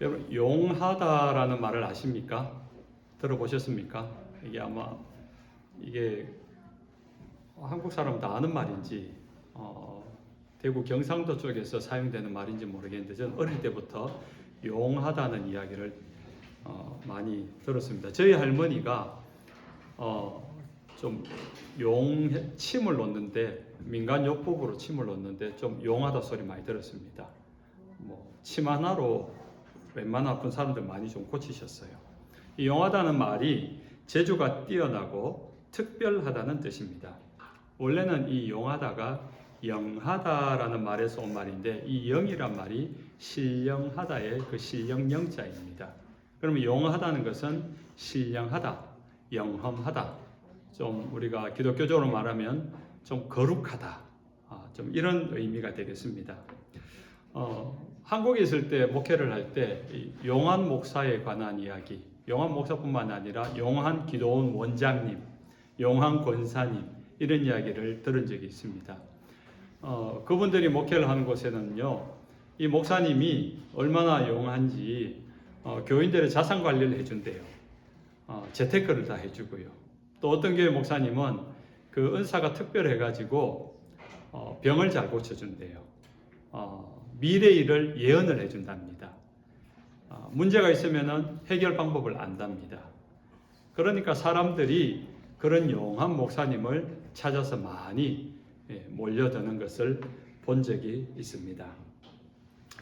여러분, 용하다라는 말을 아십니까? 들어보셨습니까? 이게 아마 이게 한국 사람 다 아는 말인지 대구 경상도 쪽에서 사용되는 말인지 모르겠는데 저는 어릴 때부터 용하다는 이야기를 많이 들었습니다. 저희 할머니가 좀 침을 놓는데 민간요법으로 침을 놓는데 좀 용하다 소리 많이 들었습니다. 뭐 침 하나로 웬만한 아픈 사람들 많이 좀 고치셨어요. 이 용하다는 말이 재주가 뛰어나고 특별하다는 뜻입니다. 원래는 이 용하다가 영하다라는 말에서 온 말인데 이 영이란 말이 신령하다의 그 신령 영자입니다. 그러면 용하다는 것은 신령하다, 영험하다, 좀 우리가 기독교적으로 말하면 좀 거룩하다, 좀 이런 의미가 되겠습니다. 한국에 있을 때 목회를 할 때 용한 목사에 관한 이야기, 용한 목사뿐만 아니라 용한 기도원 원장님, 용한 권사님 이런 이야기를 들은 적이 있습니다. 그분들이 목회를 하는 곳에는요, 이 목사님이 얼마나 용한지 교인들의 자산 관리를 해준대요. 재테크를 다 해주고요. 또 어떤 교회 목사님은 그 은사가 특별해가지고 병을 잘 고쳐준대요. 미래 일을 예언을 해준답니다. 문제가 있으면 해결 방법을 안답니다. 그러니까 사람들이 그런 용한 목사님을 찾아서 많이 몰려드는 것을 본 적이 있습니다.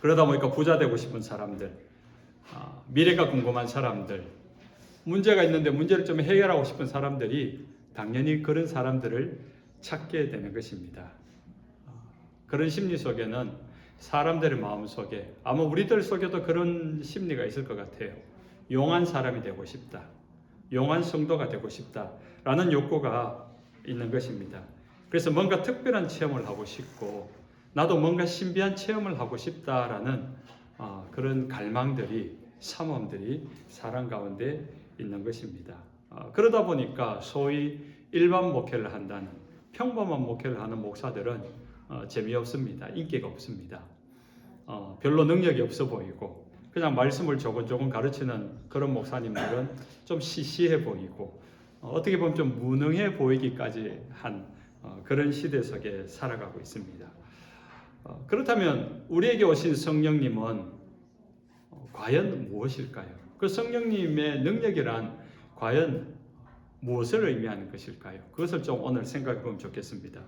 그러다 보니까 부자 되고 싶은 사람들, 미래가 궁금한 사람들, 문제가 있는데 문제를 좀 해결하고 싶은 사람들이 당연히 그런 사람들을 찾게 되는 것입니다. 그런 심리 속에는 사람들의 마음 속에 아마 우리들 속에도 그런 심리가 있을 것 같아요. 용한 사람이 되고 싶다. 용한 성도가 되고 싶다라는 욕구가 있는 것입니다. 그래서 뭔가 특별한 체험을 하고 싶고 나도 뭔가 신비한 체험을 하고 싶다라는 그런 갈망들이, 사모들이 사람 가운데 있는 것입니다. 그러다 보니까 소위 일반 목회를 한다는 평범한 목회를 하는 목사들은 재미없습니다. 인기가 없습니다. 별로 능력이 없어 보이고 그냥 말씀을 조곤조곤 가르치는 그런 목사님들은 좀 시시해 보이고 어떻게 보면 좀 무능해 보이기까지 한 그런 시대 속에 살아가고 있습니다. 그렇다면 우리에게 오신 성령님은 과연 무엇일까요? 그 성령님의 능력이란 과연 무엇을 의미하는 것일까요? 그것을 좀 오늘 생각해 보면 좋겠습니다.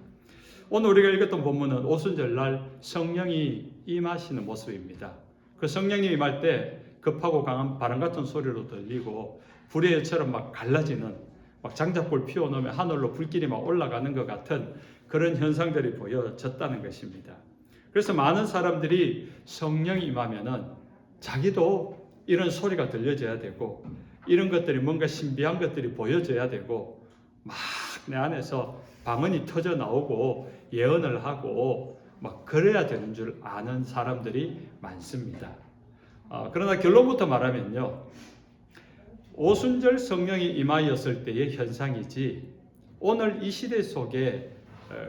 오늘 우리가 읽었던 본문은 오순절날 성령이 임하시는 모습입니다. 그 성령이 임할 때 급하고 강한 바람 같은 소리로 들리고 불의 열처럼 막 갈라지는, 막 장작불 피워놓으면 하늘로 불길이 막 올라가는 것 같은 그런 현상들이 보여졌다는 것입니다. 그래서 많은 사람들이 성령이 임하면은 자기도 이런 소리가 들려져야 되고 이런 것들이 뭔가 신비한 것들이 보여져야 되고 막 내 안에서 방언이 터져 나오고 예언을 하고 막 그래야 되는 줄 아는 사람들이 많습니다. 그러나 결론부터 말하면요, 오순절 성령이 임하였을 때의 현상이지 오늘 이 시대 속에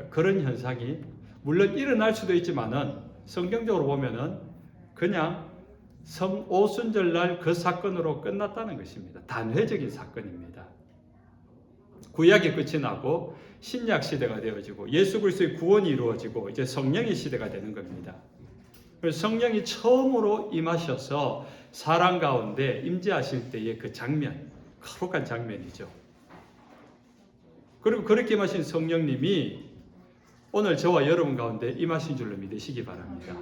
그런 현상이 물론 일어날 수도 있지만은 성경적으로 보면은 그냥 오순절날 그 사건으로 끝났다는 것입니다. 단회적인 사건입니다. 구약이 끝이 나고 신약 시대가 되어지고 예수 그리스도의 구원이 이루어지고 이제 성령의 시대가 되는 겁니다. 성령이 처음으로 임하셔서 사람 가운데 임재하실 때의 그 장면, 거룩한 장면이죠. 그리고 그렇게 임하신 성령님이 오늘 저와 여러분 가운데 임하신 줄로 믿으시기 바랍니다.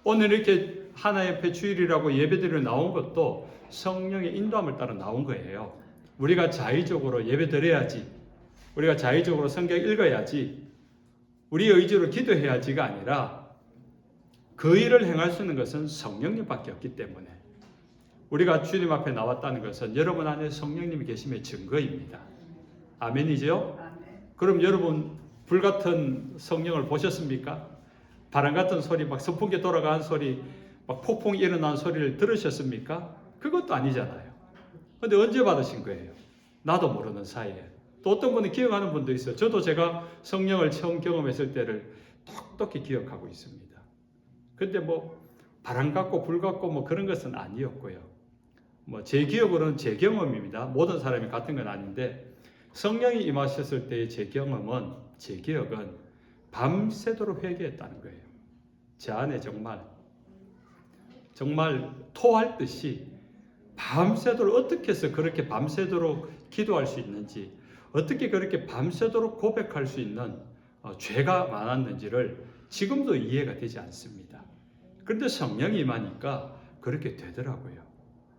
오늘 이렇게 하나의 옆에 주일이라고 예배드리러 나온 것도 성령의 인도함을 따라 나온 거예요. 우리가 자의적으로 예배드려야지, 우리가 자의적으로 성경 읽어야지, 우리의 의지로 기도해야지가 아니라 그 일을 행할 수 있는 것은 성령님밖에 없기 때문에 우리가 주님 앞에 나왔다는 것은 여러분 안에 성령님이 계심의 증거입니다. 아멘이죠? 그럼 여러분 불같은 성령을 보셨습니까? 바람 같은 소리, 막 선풍기 돌아가는 소리, 막 폭풍이 일어나는 소리를 들으셨습니까? 그것도 아니잖아요. 근데 언제 받으신 거예요? 나도 모르는 사이에. 또 어떤 분은 기억하는 분도 있어요. 저도 제가 성령을 처음 경험했을 때를 똑똑히 기억하고 있습니다. 근데 뭐 바람 같고 불 같고 뭐 그런 것은 아니었고요. 뭐 제 기억으로는 제 경험입니다. 모든 사람이 같은 건 아닌데 성령이 임하셨을 때의 제 경험은, 제 기억은 밤새도록 회개했다는 거예요. 제 안에 정말 토할 듯이 밤새도록, 어떻게 해서 그렇게 밤새도록 기도할 수 있는지, 어떻게 그렇게 밤새도록 고백할 수 있는 죄가 많았는지를 지금도 이해가 되지 않습니다. 그런데 성령이 임하니까 그렇게 되더라고요.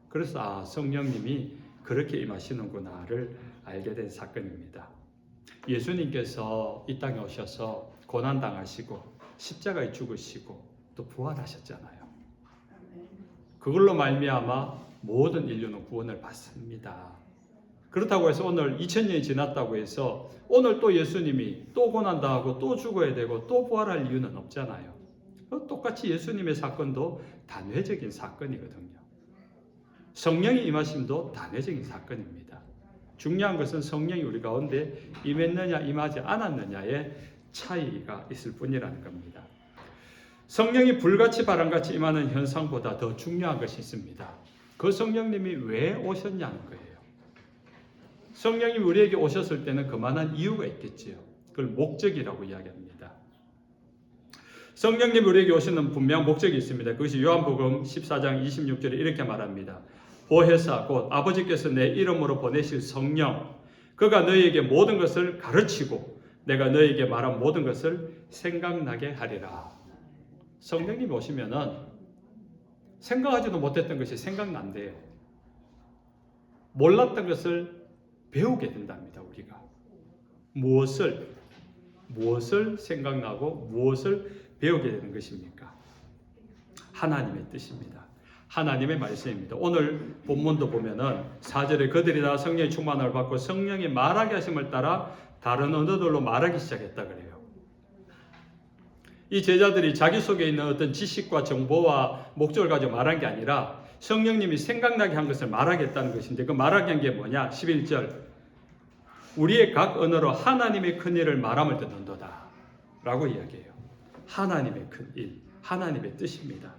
그래서 성령님이 그렇게 임하시는구나를 알게 된 사건입니다. 예수님께서 이 땅에 오셔서 고난당하시고 십자가에 죽으시고 또 부활하셨잖아요. 그걸로 말미암아 모든 인류는 구원을 받습니다. 그렇다고 해서 오늘 2000년이 지났다고 해서 오늘 또 예수님이 또 고난당하고 또 죽어야 되고 또 부활할 이유는 없잖아요. 똑같이 예수님의 사건도 단회적인 사건이거든요. 성령이 임하심도 단회적인 사건입니다. 중요한 것은 성령이 우리 가운데 임했느냐 임하지 않았느냐의 차이가 있을 뿐이라는 겁니다. 성령이 불같이 바람같이 임하는 현상보다 더 중요한 것이 있습니다. 그 성령님이 왜 오셨냐는 거예요. 성령님이 우리에게 오셨을 때는 그만한 이유가 있겠지요. 그걸 목적이라고 이야기합니다. 성령님이 우리에게 오시는 분명 목적이 있습니다. 그것이 요한복음 14장 26절에 이렇게 말합니다. 보혜사 곧 아버지께서 내 이름으로 보내실 성령, 그가 너희에게 모든 것을 가르치고 내가 너희에게 말한 모든 것을 생각나게 하리라. 성령님이 오시면은 생각하지도 못했던 것이 생각난대요. 몰랐던 것을 배우게 된답니다. 우리가 무엇을 생각나고 무엇을 배우게 되는 것입니까? 하나님의 뜻입니다. 하나님의 말씀입니다. 오늘 본문도 보면은 4절에 그들이 다 성령의 충만을 받고 성령이 말하게 하심을 따라 다른 언어들로 말하기 시작했다 그래요. 이 제자들이 자기 속에 있는 어떤 지식과 정보와 목적을 가지고 말한 게 아니라 성령님이 생각나게 한 것을 말하겠다는 것인데, 그 말하게 한 게 뭐냐? 11절 우리의 각 언어로 하나님의 큰 일을 말함을 듣는도다 라고 이야기해요. 하나님의 큰 일, 하나님의 뜻입니다.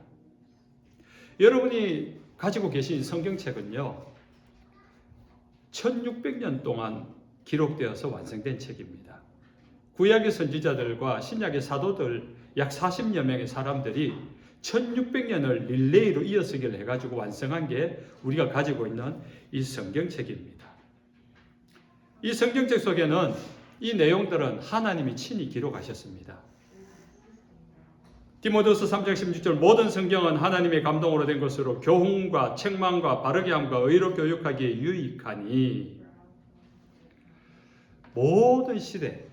여러분이 가지고 계신 성경책은요 1600년 동안 기록되어서 완성된 책입니다. 구약의 선지자들과 신약의 사도들 약 40여 명의 사람들이 1600년을 릴레이로 이어서기를 해가지고 완성한 게 우리가 가지고 있는 이 성경책입니다. 이 성경책 속에는 이 내용들은 하나님이 친히 기록하셨습니다. 디모데후서 3장 16절 모든 성경은 하나님의 감동으로 된 것으로 교훈과 책망과 바르게 함과 의로 교육하기에 유익하니, 모든 시대,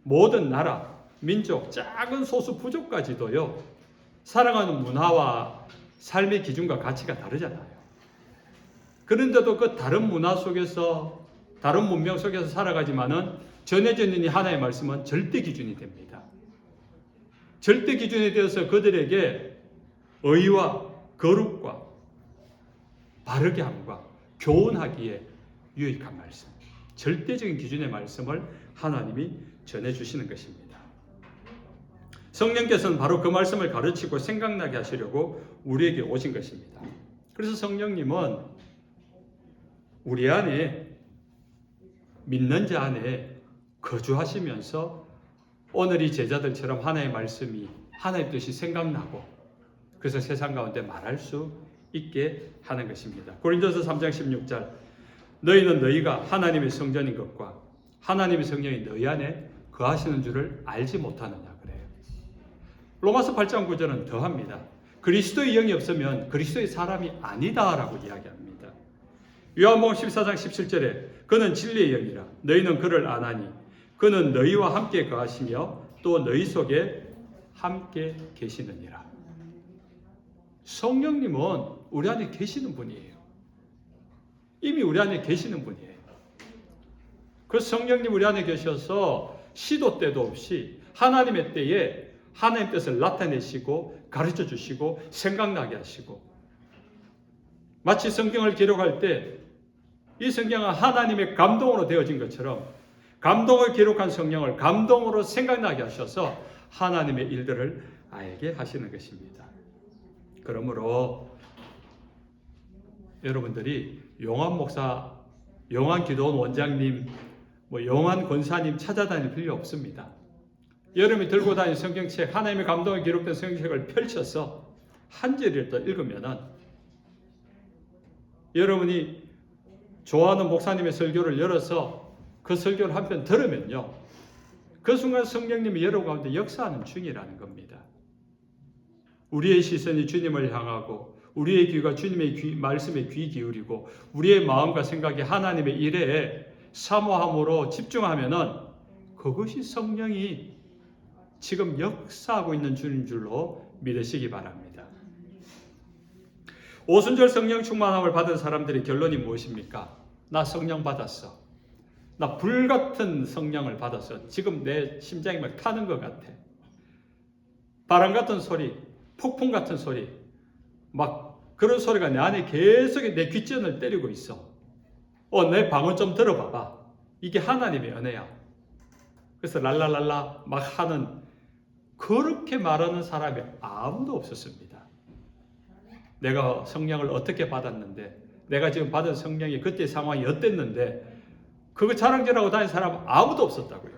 모든 나라, 민족, 작은 소수 부족까지도요 사랑하는 문화와 삶의 기준과 가치가 다르잖아요. 그런데도 그 다른 문화 속에서, 다른 문명 속에서 살아가지만은 전해져 있는 이 하나의 말씀은 절대 기준이 됩니다. 절대 기준이 되어서 그들에게 의와 거룩과 바르게 함과 교훈하기에 유익한 말씀, 절대적인 기준의 말씀을 하나님이 전해주시는 것입니다. 성령께서는 바로 그 말씀을 가르치고 생각나게 하시려고 우리에게 오신 것입니다. 그래서 성령님은 우리 안에, 믿는 자 안에 거주하시면서 오늘 이 제자들처럼 하나님의 말씀이, 하나님의 뜻이 생각나고 그래서 세상 가운데 말할 수 있게 하는 것입니다. 고린도서 3장 16절 너희는 너희가 하나님의 성전인 것과 하나님의 성령이 너희 안에 거하시는 줄을 알지 못하느냐 그래요. 로마서 8장 9절은 더합니다. 그리스도의 영이 없으면 그리스도의 사람이 아니다라고 이야기합니다. 요한복음 14장 17절에 그는 진리의 영이라 너희는 그를 아나니 그는 너희와 함께 거하시며 또 너희 속에 함께 계시느니라. 성령님은 우리 안에 계시는 분이에요. 이미 우리 안에 계시는 분이에요. 그 성령님 우리 안에 계셔서 시도 때도 없이 하나님의 때에 하나님의 뜻을 나타내시고 가르쳐 주시고 생각나게 하시고, 마치 성경을 기록할 때 이 성경은 하나님의 감동으로 되어진 것처럼 감동을 기록한 성령을 감동으로 생각나게 하셔서 하나님의 일들을 알게 하시는 것입니다. 그러므로 여러분들이 용한 목사, 용한 기도원 원장님, 용한 권사님 찾아다닐 필요 없습니다. 여러분이 들고 다니는 성경책, 하나님의 감동에 기록된 성경책을 펼쳐서 한 절이라도 읽으면은 여러분이 좋아하는 목사님의 설교를 열어서 그 설교를 한 편 들으면요, 그 순간 성령님이 여러분 가운데 역사하는 중이라는 겁니다. 우리의 시선이 주님을 향하고 우리의 귀가 주님의 말씀에 귀 기울이고 우리의 마음과 생각이 하나님의 일에 사모함으로 집중하면은 그것이 성령이 지금 역사하고 있는 주인 줄로 믿으시기 바랍니다. 오순절 성령 충만함을 받은 사람들의 결론이 무엇입니까? 나 성령 받았어. 나 불같은 성령을 받았어. 지금 내 심장이 막 타는 것 같아. 바람 같은 소리, 폭풍 같은 소리, 막 그런 소리가 내 안에 계속 내 귓전을 때리고 있어. 내 방언 좀 들어봐봐. 이게 하나님의 은혜야. 그래서 랄랄랄라 막 하는, 그렇게 말하는 사람이 아무도 없었습니다. 내가 성령을 어떻게 받았는데, 내가 지금 받은 성령이 그때 상황이 어땠는데, 그거 자랑질하고 다니는 사람 아무도 없었다고요.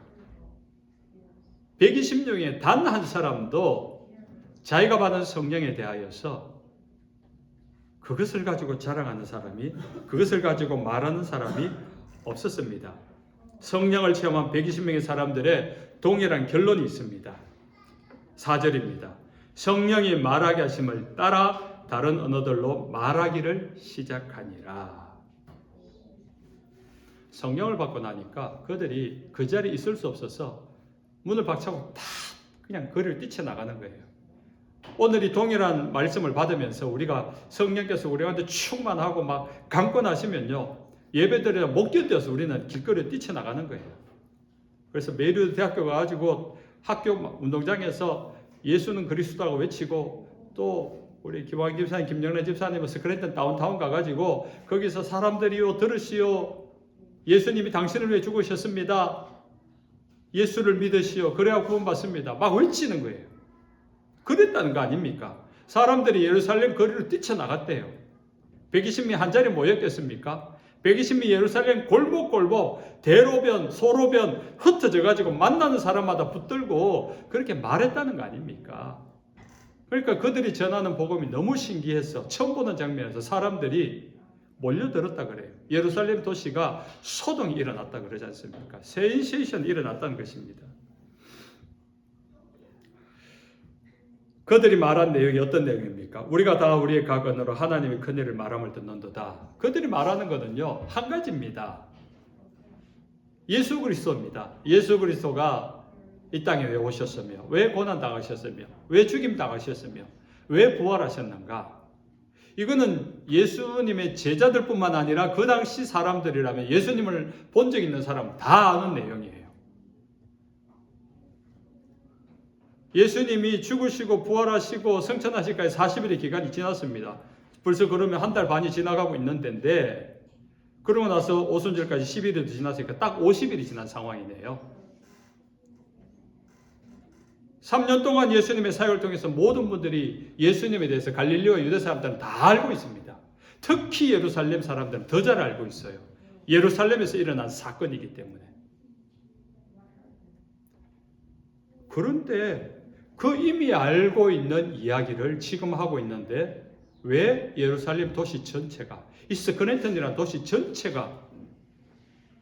120명의 단 한 사람도 자기가 받은 성령에 대하여서 그것을 가지고 자랑하는 사람이, 그것을 가지고 말하는 사람이 없었습니다. 성령을 체험한 120명의 사람들의 동일한 결론이 있습니다. 4절입니다. 성령이 말하게 하심을 따라 다른 언어들로 말하기를 시작하니라. 성령을 받고 나니까 그들이 그 자리에 있을 수 없어서 문을 박차고 다 그냥 거리를 뛰쳐나가는 거예요. 오늘 이 동일한 말씀을 받으면서 우리가 성령께서 우리한테 충만하고 막 감고 나시면요, 예배드리다 못 견뎌서 우리는 길거리에 뛰쳐나가는 거예요. 그래서 메리우 대학교 가가지고 학교 운동장에서 예수는 그리스도라고 외치고, 또 우리 김광 집사님, 김영래 집사님은 스크랜턴 다운타운 가가지고 거기서 사람들이요 들으시오, 예수님이 당신을 위해 죽으셨습니다, 예수를 믿으시오, 그래야 구원받습니다, 막 외치는 거예요. 그랬다는 거 아닙니까? 사람들이 예루살렘 거리로 뛰쳐나갔대요. 120명 한 자리에 모였겠습니까? 120명 예루살렘 골목골목 대로변 소로변 흩어져 가지고 만나는 사람마다 붙들고 그렇게 말했다는 거 아닙니까? 그러니까 그들이 전하는 복음이 너무 신기해서 처음 보는 장면에서 사람들이 몰려들었다 그래요. 예루살렘 도시가 소동이 일어났다 그러지 않습니까? 센세이션이 일어났다는 것입니다. 그들이 말한 내용이 어떤 내용입니까? 우리가 다 우리의 각 언어로 하나님의 큰일을 말함을 듣는도다. 그들이 말하는 것은요, 한 가지입니다. 예수 그리스도입니다. 예수 그리스도가 이 땅에 왜 오셨으며, 왜 고난당하셨으며, 왜 죽임당하셨으며, 왜 부활하셨는가? 이거는 예수님의 제자들뿐만 아니라 그 당시 사람들이라면, 예수님을 본 적 있는 사람 다 아는 내용이에요. 예수님이 죽으시고 부활하시고 성천하시기까지 40일의 기간이 지났습니다. 벌써 그러면 한 달 반이 지나가고 있는 데인데, 그러고 나서 오순절까지 10일이 지났으니까 딱 50일이 지난 상황이네요. 3년 동안 예수님의 사역을 통해서 모든 분들이 예수님에 대해서 갈릴리와 유대 사람들은 다 알고 있습니다. 특히 예루살렘 사람들은 더 잘 알고 있어요. 예루살렘에서 일어난 사건이기 때문에. 그런데 그 이미 알고 있는 이야기를 지금 하고 있는데 왜 예루살렘 도시 전체가, 이 스크랜턴이라는 도시 전체가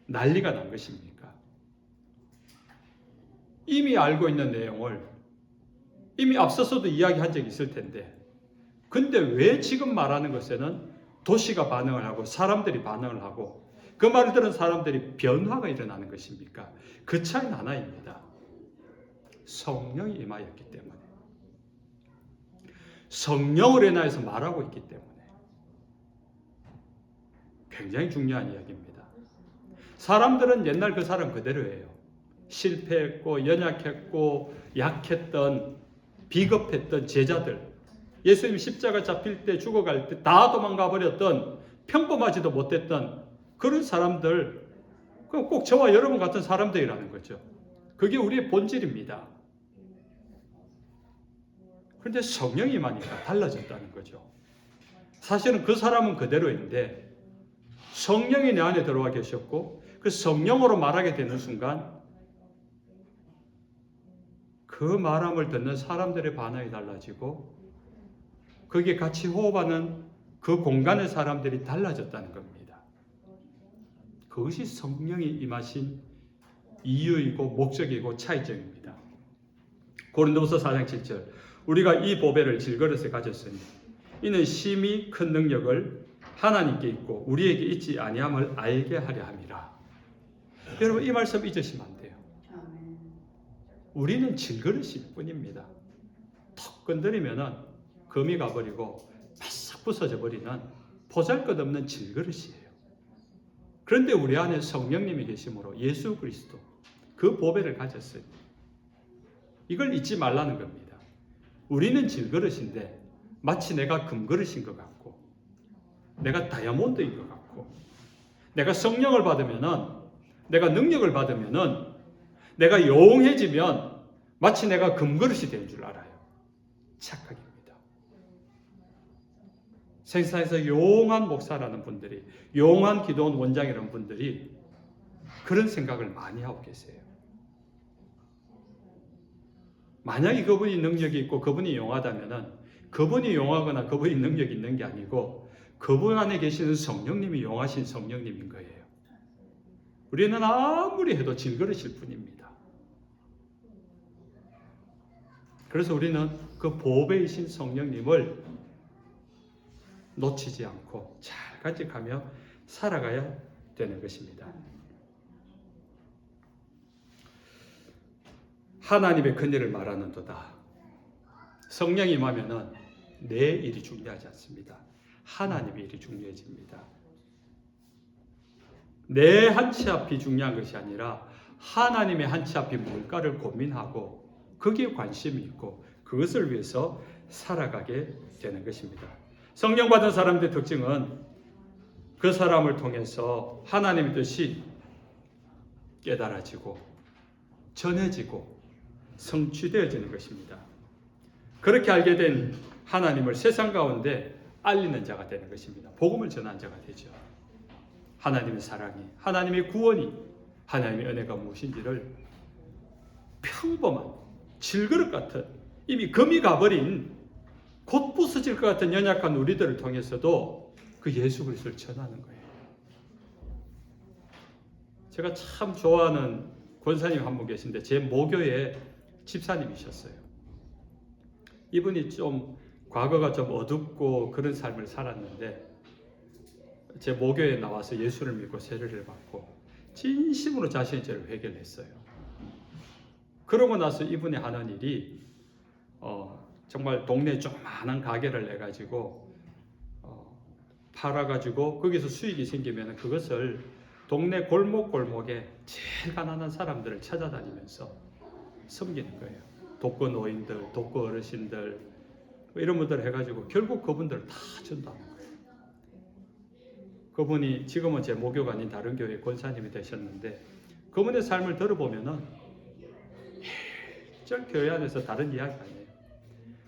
난리가 난 것입니까? 이미 알고 있는 내용을 이미 앞서서도 이야기한 적이 있을 텐데, 근데 왜 지금 말하는 것에는 도시가 반응을 하고 사람들이 반응을 하고 그 말을 들은 사람들이 변화가 일어나는 것입니까? 그 차이는 하나입니다. 성령이 임하였기 때문에, 성령을 인하여서 말하고 있기 때문에. 굉장히 중요한 이야기입니다. 사람들은 옛날 그 사람 그대로예요. 실패했고 연약했고 약했던, 비겁했던 제자들, 예수님 십자가 잡힐 때, 죽어갈 때 다 도망가 버렸던, 평범하지도 못했던 그런 사람들, 꼭 저와 여러분 같은 사람들이라는 거죠. 그게 우리의 본질입니다. 그런데 성령이 임하니까 달라졌다는 거죠. 사실은 그 사람은 그대로인데 성령이 내 안에 들어와 계셨고 그 성령으로 말하게 되는 순간 그 말함을 듣는 사람들의 반응이 달라지고 거기에 같이 호흡하는 그 공간의 사람들이 달라졌다는 겁니다. 그것이 성령이 임하신 이유이고 목적이고 차이점입니다. 고린도후서 4장 7절 우리가 이 보배를 질그릇에 가졌으니 이는 심히 큰 능력을 하나님께 있고 우리에게 있지 아니함을 알게 하려 함이라. 여러분 이 말씀 잊으시면 안 돼요. 우리는 질그릇일 뿐입니다. 턱 건드리면 금이 가버리고 바싹 부서져 버리는 보잘것없는 질그릇이에요. 그런데 우리 안에 성령님이 계심으로 예수 그리스도 그 보배를 가졌어요. 이걸 잊지 말라는 겁니다. 우리는 질그릇인데 마치 내가 금그릇인 것 같고 내가 다이아몬드인 것 같고 내가 성령을 받으면은 내가 능력을 받으면은 내가 용해지면 마치 내가 금그릇이 된 줄 알아요. 착각입니다. 세상에서 용한 목사라는 분들이 용한 기도원 원장이라는 분들이 그런 생각을 많이 하고 계세요. 만약에 그분이 능력이 있고 그분이 용하다면은 그분이 용하거나 그분이 능력이 있는 게 아니고 그분 안에 계시는 성령님이 용하신 성령님인 거예요. 우리는 아무리 해도 질그릇일 뿐입니다. 그래서 우리는 그 보배이신 성령님을 놓치지 않고 잘 간직하며 살아가야 되는 것입니다. 하나님의 큰일을 말하는도다. 성령이 임하면은 내 일이 중요하지 않습니다. 하나님의 일이 중요해집니다. 내 한 치 앞이 중요한 것이 아니라 하나님의 한 치 앞이 뭘까를 고민하고 거기에 관심이 있고 그것을 위해서 살아가게 되는 것입니다. 성령 받은 사람들의 특징은 그 사람을 통해서 하나님의 뜻이 깨달아지고 전해지고 성취되어지는 것입니다. 그렇게 알게 된 하나님을 세상 가운데 알리는 자가 되는 것입니다. 복음을 전하는 자가 되죠. 하나님의 사랑이, 하나님의 구원이, 하나님의 은혜가 무엇인지를 평범한 질그릇 같은 이미 금이 가버린 곧 부서질 것 같은 연약한 우리들을 통해서도 그 예수 그리스도를 전하는 거예요. 제가 참 좋아하는 권사님 한 분 계신데 제 모교의 집사님이셨어요. 이분이 좀 과거가 좀 어둡고 그런 삶을 살았는데 제 모교에 나와서 예수를 믿고 세례를 받고 진심으로 자신의 죄를 회개했어요. 그러고 나서 이분이 하는 일이 정말 동네에 조그마한 가게를 내가지고 팔아가지고 거기서 수익이 생기면 그것을 동네 골목골목에 제일 가난한 사람들을 찾아다니면서 섬기는 거예요. 독거 노인들, 독거 어르신들 이런 분들 해가지고 결국 그분들을 다 전도하는 거예요. 그분이 지금은 제 모교가 아닌 다른 교회 권사님이 되셨는데 그분의 삶을 들어보면은 일절 교회 안에서 다른 이야기 아니에요.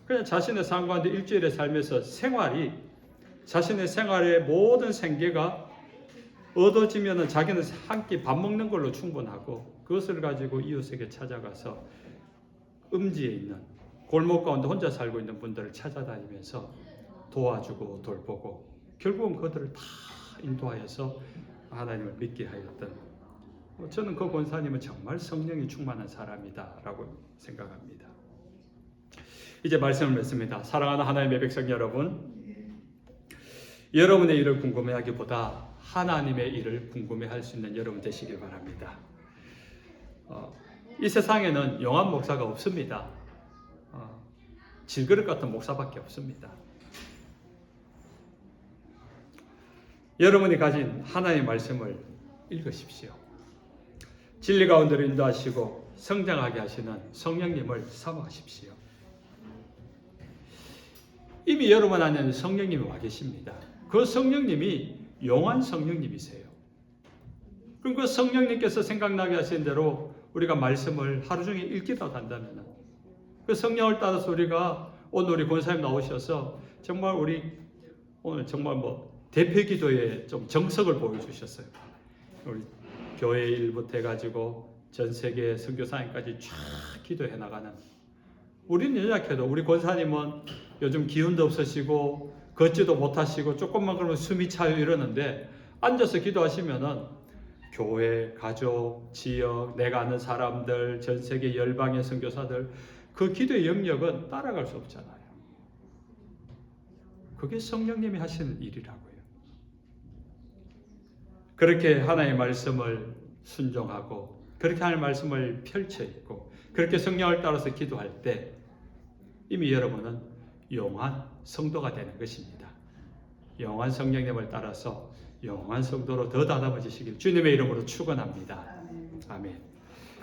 그냥 자신의 삶 가운데 일주일의 삶에서 생활이 자신의 생활의 모든 생계가 얻어지면은 자기는 한 끼 밥 먹는 걸로 충분하고 그것을 가지고 이웃에게 찾아가서 음지에 있는 골목 가운데 혼자 살고 있는 분들을 찾아다니면서 도와주고 돌보고 결국은 그들을 다 인도하여서 하나님을 믿게 하였던 저는 그 권사님은 정말 성령이 충만한 사람이다라고 생각합니다. 이제 말씀을 맺습니다. 사랑하는 하나님의 백성 여러분, 여러분의 일을 궁금해하기보다 하나님의 일을 궁금해할 수 있는 여러분 되시길 바랍니다. 이 세상에는 용한 목사가 없습니다. 질그릇 같은 목사밖에 없습니다. 여러분이 가진 하나님의 말씀을 읽으십시오. 진리 가운데로 인도하시고 성장하게 하시는 성령님을 사모하십시오. 이미 여러분 안에는 성령님이 와 계십니다. 그 성령님이 용한 성령님이세요. 그럼 그 성령님께서 생각나게 하신 대로 우리가 말씀을 하루 종일 읽기라도 한다면 그 성령을 따라서 우리가 오늘 우리 권사님 나오셔서 정말 우리 오늘 정말 대표 기도에 좀 정석을 보여주셨어요. 우리 교회 일부터 해가지고 전 세계 선교사님까지 쫙 기도해 나가는. 우리는 연약해도 우리 권사님은 요즘 기운도 없으시고 걷지도 못하시고 조금만 그러면 숨이 차요 이러는데 앉아서 기도하시면은 교회, 가족, 지역, 내가 아는 사람들, 전 세계 열방의 선교사들 그 기도의 영역은 따라갈 수 없잖아요. 그게 성령님이 하시는 일이라고요. 그렇게 하나님의 말씀을 순종하고 그렇게 하나님의 말씀을 펼쳐 있고 그렇게 성령을 따라서 기도할 때 이미 여러분은 영원한 성도가 되는 것입니다. 영원한 성령님을 따라서 영원한 성도로 더 다듬어지시길 주님의 이름으로 축원합니다. 아멘.